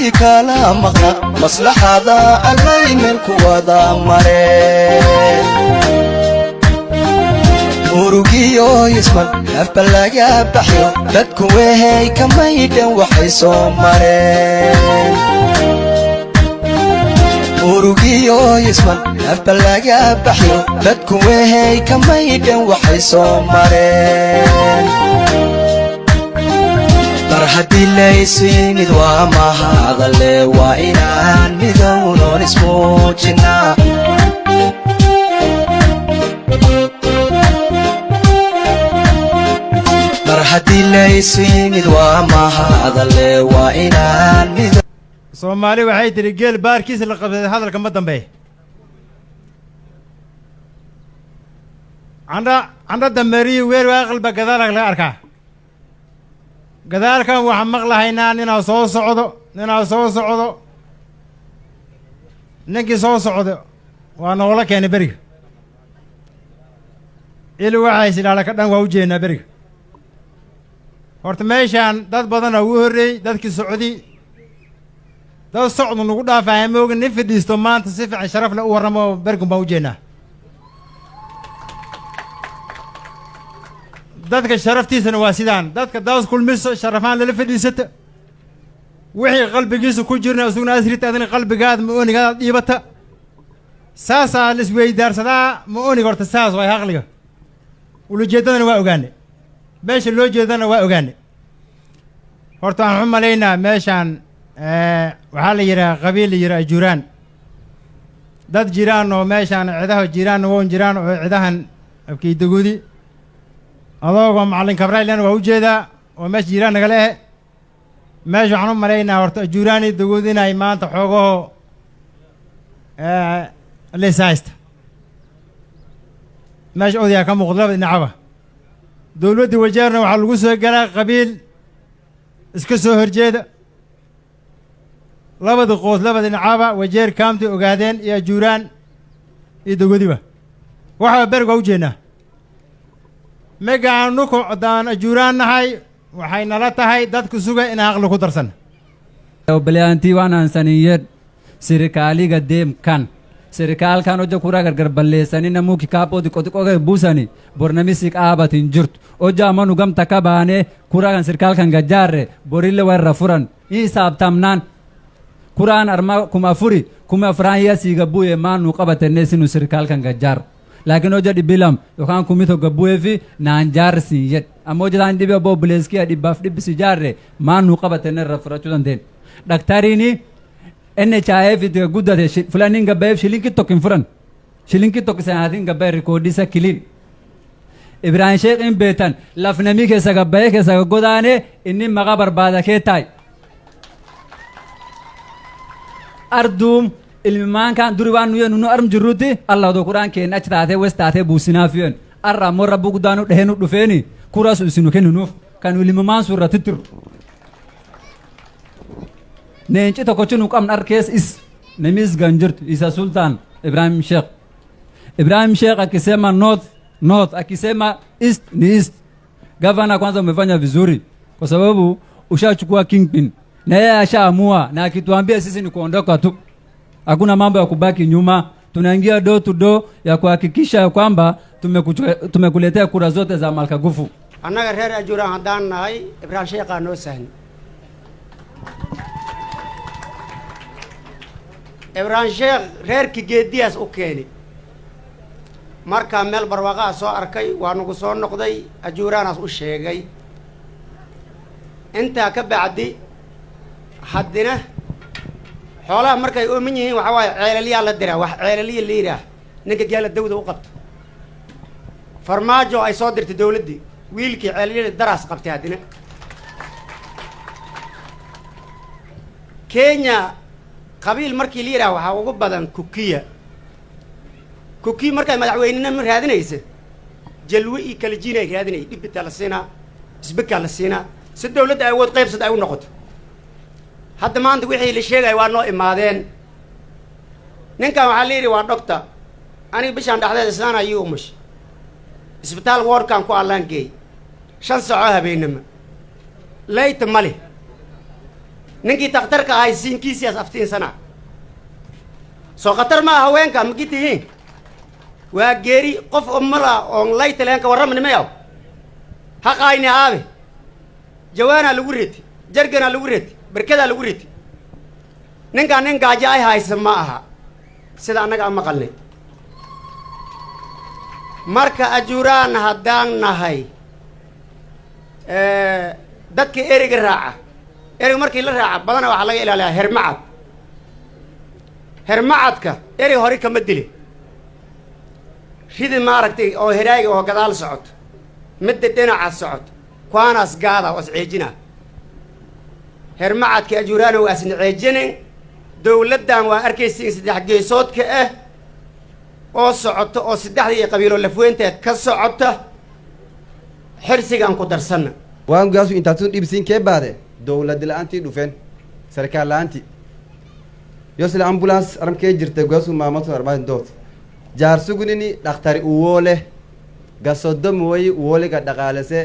مدي كلام مصلحة ذا اللي ملك وذا مرين murugiyo isman afbalaga baxyo dadku wehay kamaydan waxay soo mareen murugiyo isman afbalaga baxyo dadku wehay kamaydan waxay soo mareen mar haddii laysimid waa mahadale waa inaan midownoon ismuujinaa haddii laysimid waa mahadale waa inaan mid Soomaali waxay tiri geel baarkiisa la qabsaday hadalka ma dambeey anda damari weer waa qalba gadaal la arkaa gadaalkan waxa maqlahaynaa inaa soo socdo ninkii soo socdo waa noola keenay beriga ila waxay silaala ka dhan waa u jeednaa beriga horta meeshaan dad badan ugu horeey dadkii socdi dad socdo nagu dhaafay mooga nin fadhiisto maanta si fiican sharaf leh u waramo bergun baa u jeednaa dadka sharaftiisana waa sidaan dadka daas kulmiso sharafaan lala fadhiisata wixii qalbigiisa ku jirna isaguna asrita adina qalbigaada ma oonigaada dhiibata saasaa la isweydaarsadaa ma ooniga horta saas waa haqliga ulujeedadana waa ogaane meesha loo jeedana waa ogaane horta waxaan u malaynaa meeshaan waxaa la yidhaha qabiil la yidhaha Ajuuraan dad jiraan oo meeshaan cidaha jiraan woon jiraan oo cidahan abkii dagudi adoogo macallin kabraylan waa u jeedaa oo meesha jiraan naga leh meesha waxaan u malaynaa horta Ajuuraani dagudi inay maanta xoogaho leesaysta meesha odayaa ka muuqda labada dhinacba dawladda wajeerna waxaa lagu soo galaa qabiil iska soo horjeeda labada qoys labada dhinacba wajeer kaamti ogaadeen iyo Ajuuraan iyo dagodiba waxa berg waa u jeednaa megaanu ku daan Ajuuraan nahay waxay nala tahay dadku suga in aqal ku darsan balaanti waan saniyad sirkaaliga deemkan sirkaalkan oja kura gargar balleesanina muki kaapodi qotiqoge busani bornamisik aabatin jirtu oja manu gamta kabaane kuragan sirkaalkan gajaare borille warra furan hisaabtamnan kuraan arma kuma afrahiya siga buye manu qabatene sinu sirkaalkan gajar laakin oja dibilam yokan kumito gabuye fi nanjar siyet amoja dan dibe bo bleski dibaf dibsi jarre manu qabatene rafrachudan den daktarini NHIF itu gudda de fulanin gabayf shilinki tokin furan shilinki tokisaadin gabay recordisa kilin Ibrahim Sheikh in betan lafnami ke saga bay ke saga godane inni maga barbada ke tay ardum ilman kan durwan nu arm juruti Allah do Quran ke nachtaate westate businafiyon arra morabbu gudanu dehenu dufeni kuras usinu kenunu kan ilman suratitur neenci tokkochinu qabn arkees is nemis ganjirt isa sultan Ibrahim Sheikh akisema north akisema east ni east governor kwanza umefanya vizuri kwa sababu ushachukua kingpin na yeye ashaamua na akituambia sisi ni kuondoka tu hakuna mambo ya kubaki nyuma tunaingia door to door ya kuhakikisha kwamba tumekuletea kura zote za Malkagufu annaga reer Ajuuraan hadaan nahay Ibrahim Sheikh noo sahni Ibrahim Sheikh reerki geediyaas u keenay marka meel barwaaqo soo arkay waa nagu soo noqday Ajuuraanaas u sheegay inta ka bacdi haddina xoolaha markay oo min yihiin waxa waay ceelaliya la diraa wax ceelaliya leeyahay ninka gaala dawda u qabto farmaajo ay soo dirtay dawladii wiilkii ceelaliya daraas qabtay haddina Kenya qabiil markii la yiraahdo waxa ugu badan kukiya markay madaxweynena raadinaysa jalwi iyo kala jiina ay raadinay dibita la siina isbika la siina si dawladda ay wad qaybsad ay u noqoto hadda maanta wixii la sheegay waa noo imaadeen ninkan waxa la yiri waa doctor aniga bishaan dhaxdeeda islaan ayuu umush isbitaal wardkan ku allaangeey 5 saaco habeenimo layt mali ninkii takhtarka ahay siinkiisiyaas aftiinsana soo khatar ma aha haweenka magi tihiin waa geeri qof umala oon laytaleenka warramanimayaw haqaayni aabe jawaanaa lagu reti jarganaa lagu reti berkadaa lagu reti ninkaan nin gaajo ay haysa ma aha sida annaga aan maqalnay marka ajuuraan haddaan nahay dadka ereyga raaca ereyga markii la raaca badana waxaa laga ilaaliyaa hermacad hermacadka erey hore kama dili ridi maaragtay oo heraayga oo gadaal socoto midda dhinaca socoto kuwaanaas gaada oo isceejina hermacadka ajuuraana waa isna ceejinin dowladdan waa arkaysiin saddex geesoodka ah oo socoto oo saddexdii iyo qabiilo lafweynteed ka socota xirsigaan ku darsanna waan gaasu intaatun dhibsiin kee baade dowlad la-aantii dhufeen sarkaal la-aantii yosle ambulance aramkee jirta gaasu maamatu arbaatin doot jaarsugunini dhakhtari uwoole gasodomuwayi uwooliga dhaqaalese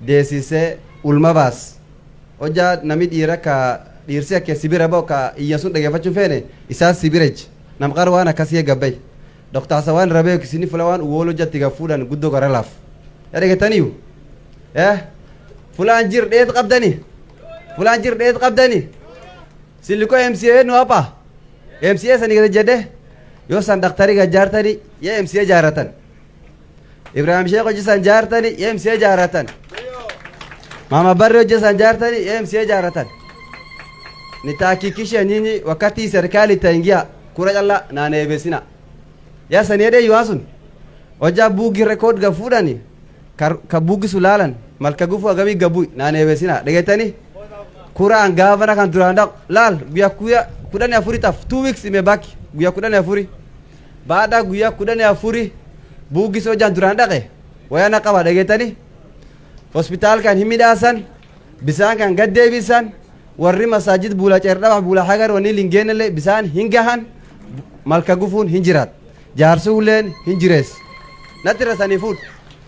deesise ulmabaas oja nami dhiira ka dhiirsi ake sibirabo ka iyansun dhageefachun feene isaa sibirej namqar waan akkasiye gabbay doktaasa waan rabee kisini fula waan uwoolo jattiga fuudhan guddo garalaaf yadhegetaniyu fulaan jir dheed qabdani fulaan jir dheed qabdani siliko mca nu apa mca sanigada jedhe yosan dhaktariga jaartani ye mca jaaratan ibrahim sheekh hojisan jaartani ye mca jaaratan mama barre hojisan jaartani ye mca jaaratan nitahakikisha nyinyi wakati serikali itaingia kura jalla naneebesina ya saniyede yuasun oja bugi record ga fudani ka bugi sulalan malka gufu agami gabu naneebesina degetani kura an gavana kan duranda lal guya kudani afuri taf 2 weeks imebaki guya kudani afuri baada guya kudani afuri bugi soja duranda ke wayana qaba degetani hospital kan himidasan bisan kan gaddebisan warri masajid bula cerdaba bula hagar wani lingenele bisan hingahan malka gufun hinjirat jaarsuuleen hinjires natirasani food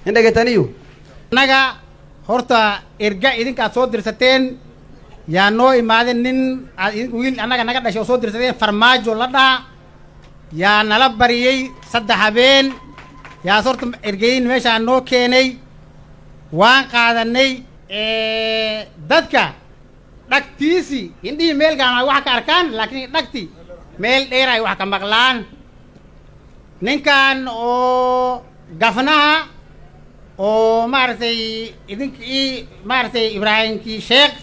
hindagetaniyu annaga horta erga idinkaad soo dirsateen yaa noo imaadeen nin wiil annaga naga dhashay oo soo dirsateen farmaajo la dhaha yaa nala bariyey 3 habeen yaas horta ergeyin meeshaan noo keenay waan qaadanay dadka dhagtiisi indhihii meel gaama wax ka arkaan laakiin dhagti meel dheer ay wax ka maqlaan ninkan oo gafnaha oo maaragtay idinkii maaragtay ibraahimkii sheekh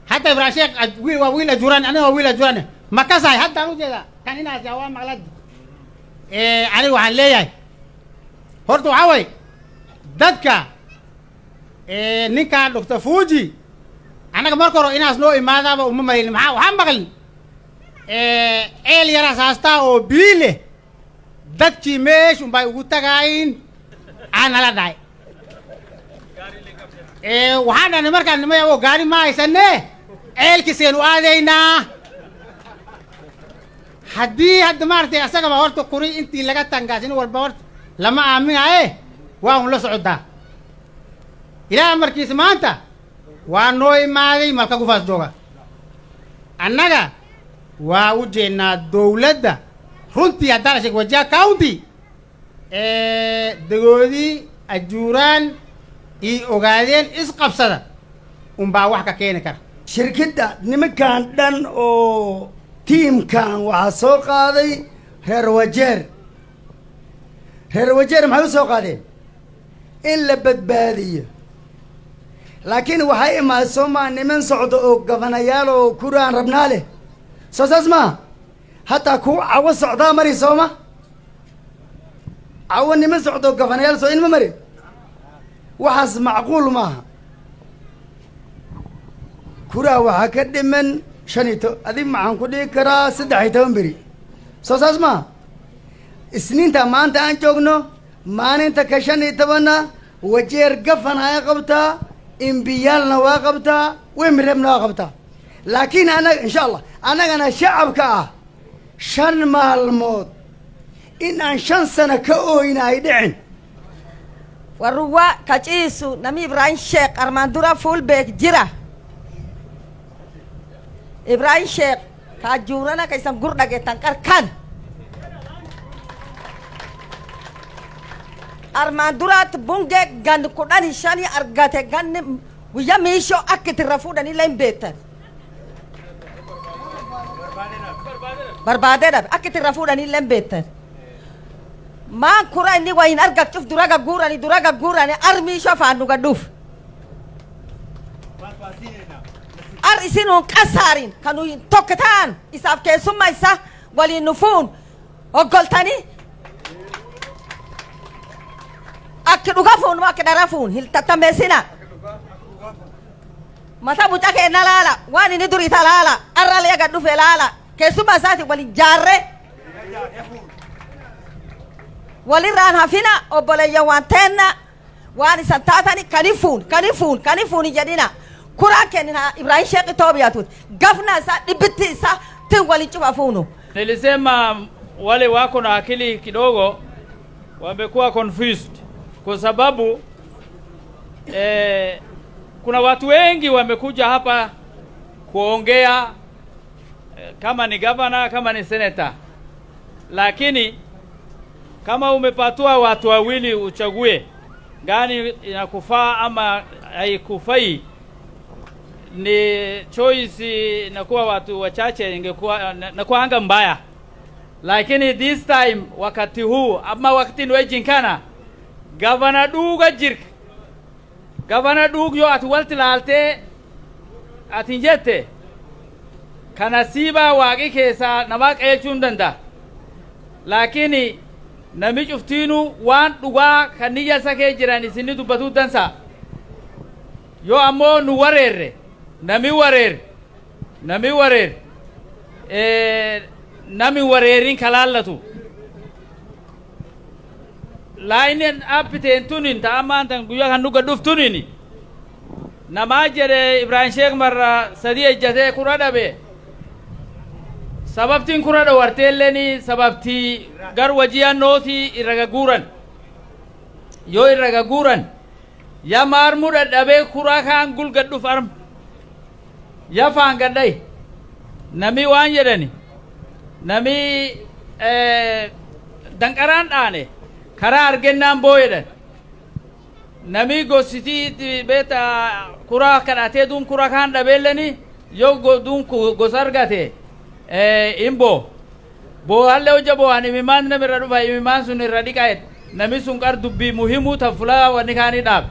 hatta ibraahim sheekh waa wiil ajuuraan aniga waa wiil ajuuraan ma kasahay haddaan u jeeda kan inaas yaa waa maqlad aniga waxaan leeyahay horta waxaa way dadka ninkan doctor fuji annaga marka hore inaas noo imaadaaba uma marin waxaan maqlin eel yaraas haastaa oo biile dadkii meeshun bay ugu tagaayin aanala dhahay waxaan dhahna markaan nimaya oo gaari ma haysane ceelkiiseenu aadaynaa haddii hadda maaragtay asagaba horta kuri intii laga tangaasin walba horta lama aaminaye waa un la socodaa ilaaha markiisa maanta waa noo imaaday malka gufaas jooga annaga waa u jeednaa dowladda runtii haddaan sheeg wajiha county dagoodii ajuuraan ii ogaadeen isqabsada unbaa wax ka keeni kara shirkadda nimankan dhan oo tiimkan waxaa soo qaaday reer wajeer maxay u soo qaadeen in la badbaadiyo laakiin waxay imaad soomaa niman socdo oo gabanayaal oo kuraan rabnaa leh soo saas maa hataa kuwa cawo socdaa mari sooma cawo niman socdo oo gabanayaal soo inma mari waxaas macquul maaha kuraa waxaa ka dhiman 5 adig maxaan ku dhihi karaa 13 beri soo saas maa isniinta maanta aan joogno maalinta ka 15na wajeer gafanaya qabtaa imbiyaalna waa qabtaa wemirebna waa qabtaa laakiin anaga insha allah annagana shacabka ah 5 maalmood in aan 5 sano ka ooyna ay dhicin waruwa kaciisu nami ibraahim sheekh armaandura fuulbeeg jira Ibrahim Sheikh ka juurana ka isan gur dhageettan qarkan armaan duraat bunge gan kudhani shani argate ganni guyya miisho akkiti rafuudhani lain beektan barbaadee dhabe akkiti rafuudhani lain beektan maan kura inni wayin argachuuf dura gagguurani armiisho afaan nu gadhuuf ar isinuun qasaarin kanu tokko ta'an isaaf keessummaa isa waliin nufuun oggoltanii akki dhuga fuun akki dhara fuun hiltattameessina mata buca keenna laala waan inni durita laala arralee gad dhufe laala keessummaa isaati waliin jaarre walirraan hafina obboleeyyan waan teenna waan isan taatani kanifuun jedhina kuraa kennina Ibrahim Sheikh Toobiyatut gafna isa dhibitti isa tin waliin cufa fuunu. Nilisema wale wako na akili kidogo wamekuwa confused kwa sababu kuna watu wengi wamekuja hapa kuongea kama ni governor kama ni senator, lakini kama umepatua watu wawili uchague gani inakufaa ama haikufai, ni choice inakuwa watu wachache, ingekuwa nakuwa anga mbaya. Lakini this time wakati huu ama wakati nwe jinkana governor duga jirk governor dug yo atu walti laalte atinjette kanasiba waaqi keessa nama qeechuun danda, lakini nami cuftinu waan dhugaa kan niyya sakee jiran isinni dubbatu dansa yo ammoo nu wareerre nami wareerin kalaallatu lainen appiteen tunin ta ammaantan guyyaa kan dhuga dhuftunin namaa jedhe Ibrahim Sheikh marra sadii ejjatee kura dhabe sababtiin kura dhawarteelleni sababtii gar wajiya nooti irraga guuran yoo irraga guuran ya maarmu dhadhabee kuraa kaan gulgadhuf arm ya faan gadhay nami waan jedhani nami danqaraan dhaane karaa argennaan booyedhan nami gositii beeta kuraa kadhatee duun kuraa kaan dhabeelleni yoo duun gosa argate imbo boo halle hojja boo'an imimaan namirra dhufa imimaan sun irra dhiqaet nami sun qar dubbii muhimuu tan fulaa wanni kaanii dhaab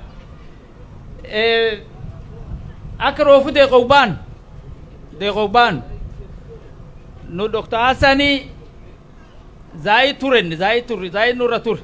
akka roofu deeqobbaan nu Dr. Hassani zaayit nurra ture